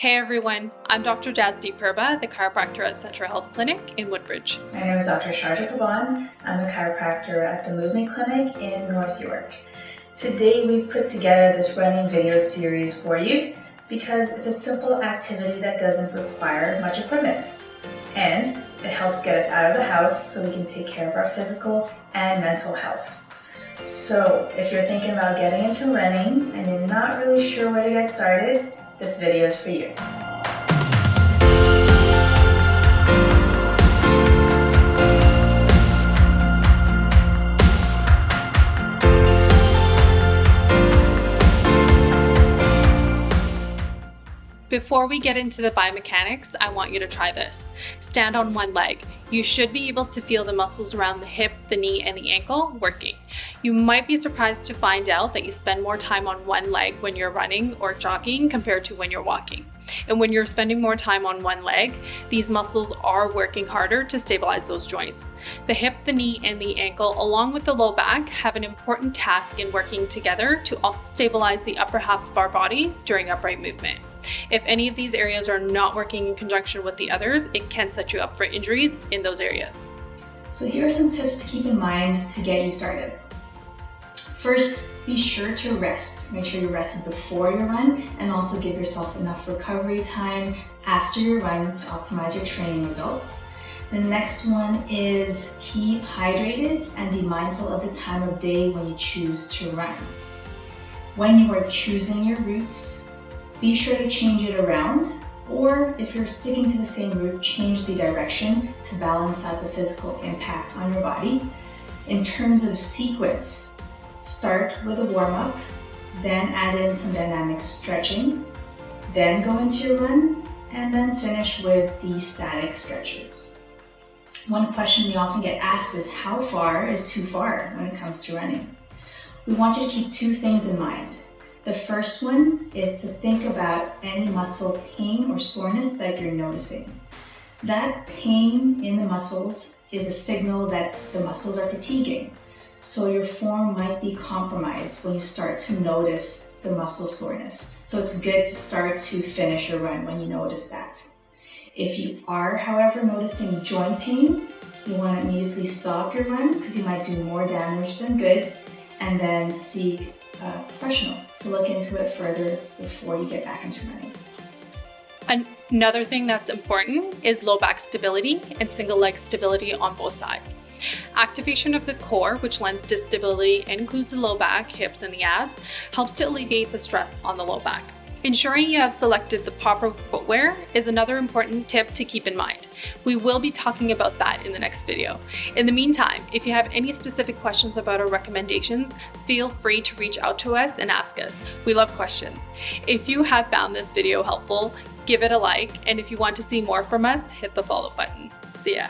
Hey everyone, I'm Dr. Jasdeep Purba, the chiropractor at Centro Health Clinic in Woodbridge. My name is Dr. Sharja Kaban. I'm a chiropractor at the Movement Clinic in North York. Today we've put together this running video series for you because it's a simple activity that doesn't require much equipment. And it helps get us out of the house so we can take care of our physical and mental health. So if you're thinking about getting into running and you're not really sure where to get started, this video is for you. Before we get into the biomechanics, I want you to try this. Stand on one leg. You should be able to feel the muscles around the hip, the knee, and the ankle working. You might be surprised to find out that you spend more time on one leg when you're running or jogging compared to when you're walking. And when you're spending more time on one leg, these muscles are working harder to stabilize those joints. The hip, the knee, and the ankle, along with the low back, have an important task in working together to also stabilize the upper half of our bodies during upright movement. If any of these areas are not working in conjunction with the others, it can set you up for injuries in those areas. So here are some tips to keep in mind to get you started. First, be sure to rest. Make sure you rested before your run and also give yourself enough recovery time after your run to optimize your training results. The next one is keep hydrated and be mindful of the time of day when you choose to run. When you are choosing your routes, be sure to change it around, or if you're sticking to the same route, change the direction to balance out the physical impact on your body. In terms of sequence, start with a warm-up, then add in some dynamic stretching, then go into your run, and then finish with the static stretches. One question we often get asked is how far is too far when it comes to running? We want you to keep two things in mind. The first one is to think about any muscle pain or soreness that you're noticing. That pain in the muscles is a signal that the muscles are fatiguing. So your form might be compromised when you start to notice the muscle soreness. So it's good to start to finish your run when you notice that. If you are, however, noticing joint pain, you want to immediately stop your run because you might do more damage than good, and then seek a professional to look into it further before you get back into running. Another thing that's important is low back stability and single leg stability on both sides. Activation of the core, which lends to stability and includes the low back, hips, and the abs, helps to alleviate the stress on the low back. Ensuring you have selected the proper footwear is another important tip to keep in mind. We will be talking about that in the next video. In the meantime, if you have any specific questions about our recommendations, feel free to reach out to us and ask us. We love questions. If you have found this video helpful, give it a like, and if you want to see more from us, hit the follow button. See ya.